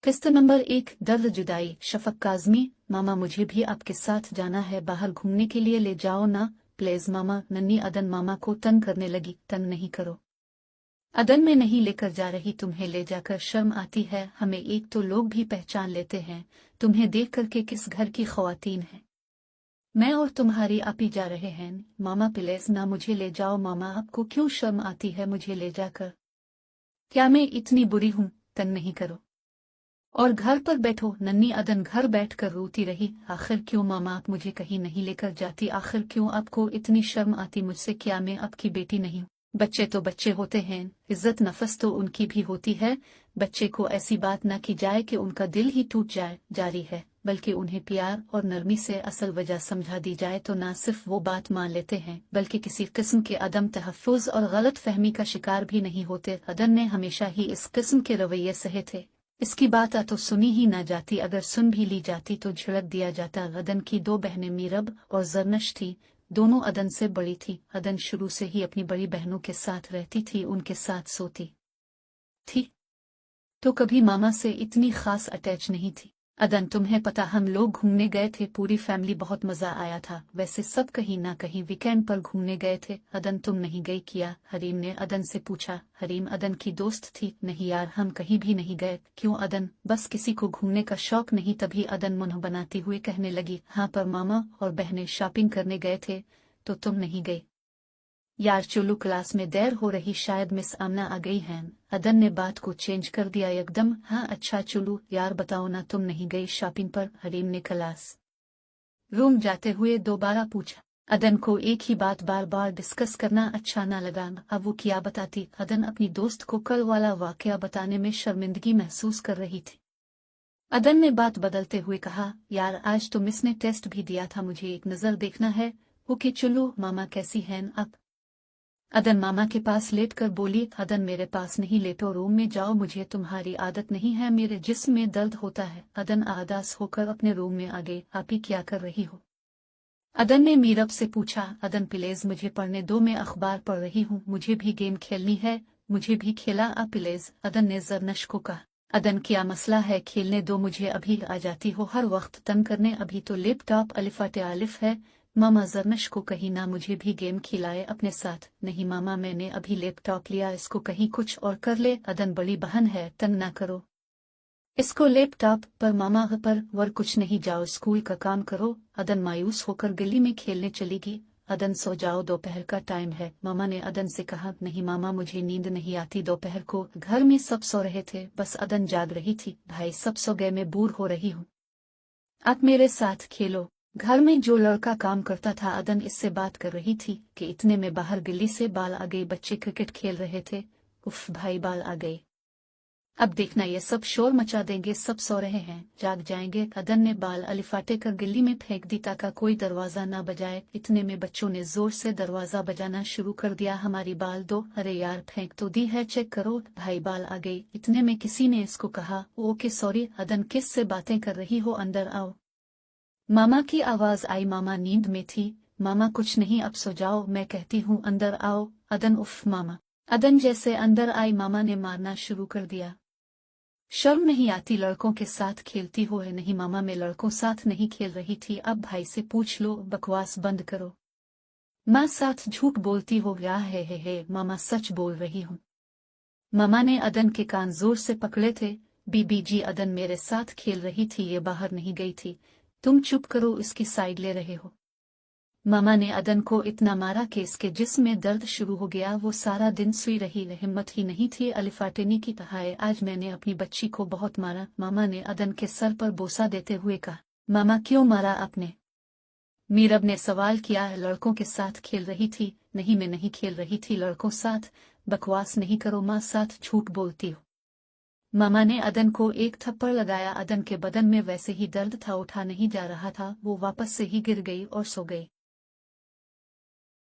किस्त नंबर 1 दर्द जुदाई। शफक काज़मी। मामा मुझे भी आपके साथ जाना है बाहर घूमने के लिए, ले जाओ ना प्लीज मामा। नन्ही अदन मामा को तंग करने लगी। तंग नहीं करो अदन, मैं नहीं लेकर जा रही, तुम्हें ले जाकर शर्म आती है हमें, एक तो लोग भी पहचान लेते हैं तुम्हें देख कर के किस घर की ख्वातीन है। मैं और तुम्हारी आपी जा रहे हैं। मामा प्लीज ना मुझे ले जाओ मामा, आपको क्यों शर्म आती है मुझे ले जाकर? क्या मैं इतनी बुरी हूँ? तंग नहीं करो और घर पर बैठो। नन्ही अदन घर बैठकर रोती रही। आखिर क्यों मामा आप मुझे कहीं नहीं लेकर जाती? आखिर क्यों आपको इतनी शर्म आती मुझसे? क्या मैं आपकी बेटी नहीं? बच्चे तो बच्चे होते हैं, इज्जत नफस तो उनकी भी होती है। बच्चे को ऐसी बात ना की जाए कि उनका दिल ही टूट जाए। जारी है बल्कि उन्हें प्यार और नरमी से असल वजह समझा दी जाए तो ना सिर्फ वो बात मान लेते हैं बल्कि किसी किस्म के अदम तहफ़्फ़ुज़ और गलत फहमी का शिकार भी नहीं होते। अदन ने हमेशा ही इस किस्म के रवैये सहे थे। इसकी बात तो सुनी ही ना जाती, अगर सुन भी ली जाती तो झिड़क दिया जाता। अदन की दो बहनें मीरब और जरनश थी, दोनों अदन से बड़ी थी। अदन शुरू से ही अपनी बड़ी बहनों के साथ रहती थी, उनके साथ सोती थी, तो कभी मामा से इतनी खास अटैच नहीं थी। अदन तुम्हें पता, हम लोग घूमने गए थे पूरी फैमिली, बहुत मजा आया था। वैसे सब कहीं ना कहीं वीकेंड पर घूमने गए थे। अदन तुम नहीं गई किया? हरीम ने अदन से पूछा। हरीम अदन की दोस्त थी। नहीं यार हम कहीं भी नहीं गए। क्यों अदन? बस किसी को घूमने का शौक नहीं? तभी अदन मुंह बनाती हुई कहने लगी, हाँ पर मामा और बहनें शॉपिंग करने गए थे तो तुम नहीं गई? यार चलो क्लास में देर हो रही, शायद मिस आमना आ गई हैं। अदन ने बात को चेंज कर दिया एकदम। हाँ अच्छा चलो यार बताओ ना, तुम नहीं गई शॉपिंग पर? हरीम ने क्लास रूम जाते हुए दोबारा पूछा। अदन को एक ही बात बार बार डिस्कस करना अच्छा ना लगा। अब वो क्या बताती? अदन अपनी दोस्त को कल वाला वाकया बताने में शर्मिंदगी महसूस कर रही थी। अदन ने बात बदलते हुए कहा, यार आज तो मिस ने टेस्ट भी दिया था, मुझे एक नज़र देखना है। ओके चलो। मामा कैसी हैं अब? अदन मामा के पास लेट कर बोली। अदन मेरे पास नहीं, लेटो रूम में जाओ, मुझे तुम्हारी आदत नहीं है, मेरे जिस्म में दर्द होता है। अदन आदास होकर अपने रूम में आ गई। आप ही क्या कर रही हो? अदन ने मीरब से पूछा। अदन प्लीज मुझे पढ़ने दो, मैं अखबार पढ़ रही हूँ, मुझे भी गेम खेलनी है, मुझे भी खेला आ प्लीज। अदन ने जरनश को कहा। अदन क्या मसला है? खेलने दो मुझे, अभी आ जाती हो हर वक्त तंग करने। अभी तो लैपटॉप अलिफाटे आलिफ है। मामा जरनश को कही ना मुझे भी गेम खिलाए अपने साथ। नहीं मामा मैंने अभी लैपटॉप लिया, इसको कहीं कुछ और कर ले। अदन बड़ी बहन है, तंग ना करो इसको। लैपटॉप पर मामा पर वर कुछ नहीं, जाओ स्कूल का काम करो। अदन मायूस होकर गली में खेलने चलेगी। अदन सो जाओ, दोपहर का टाइम है। मामा ने अदन से कहा। नहीं मामा मुझे नींद नहीं आती दोपहर को, घर में सब सो रहे थे, बस अदन जाग रही थी। भाई सब सो गए, मैं बोर हो रही हूँ, आप मेरे साथ खेलो। घर में जो लड़का काम करता था, अदन इससे बात कर रही थी कि इतने में बाहर गली से बाल आ गई, बच्चे क्रिकेट खेल रहे थे। उफ भाई बाल आ गए, अब देखना ये सब शोर मचा देंगे, सब सो रहे हैं, जाग जाएंगे। अदन ने बाल अलिफाटे कर गिल्ली में फेंक दी ताकि कोई दरवाजा ना बजाए। इतने में बच्चों ने जोर से दरवाजा बजाना शुरू कर दिया। हमारी बाल दो। अरे यार फेंक तो दी है, चेक करो। भाई बाल आ गई। इतने में किसी ने इसको कहा, ओके सॉरी। अदन किस से बातें कर रही हो, अंदर आओ। मामा की आवाज आई। मामा नींद में थी। मामा कुछ नहीं, अब सो जाओ, मैं कहती हूँ अंदर आओ। अदन उफ मामा। अदन जैसे अंदर आई, मामा ने मारना शुरू कर दिया। शर्म नहीं आती? लड़कों के साथ खेलती हो? है नहीं मामा मैं लड़कों साथ नहीं खेल रही थी, अब भाई से पूछ लो, बकवास बंद करो। माँ साथ झूठ बोलती हो? या है मामा सच बोल रही हूँ। मामा ने अदन के कान जोर से पकड़े थे। बीबी जी अदन मेरे साथ खेल रही थी, ये बाहर नहीं गई थी, तुम चुप करो, इसकी साइड ले रहे हो। मामा ने अदन को इतना मारा कि इसके जिस्म में दर्द शुरू हो गया। वो सारा दिन सोई रही, हिम्मत ही नहीं थी अलिफाटेनी की। हाय आज मैंने अपनी बच्ची को बहुत मारा। मामा ने अदन के सर पर बोसा देते हुए कहा। मामा क्यों मारा आपने? मीरब ने सवाल किया। लड़कों के साथ खेल रही थी। नहीं मैं नहीं खेल रही थी लड़कों साथ, बकवास नहीं करो, माँ साथ झूठ बोलती हो। मामा ने अदन को एक थप्पड़ लगाया। अदन के बदन में वैसे ही दर्द था, उठा नहीं जा रहा था, वो वापस से ही गिर गई और सो गई।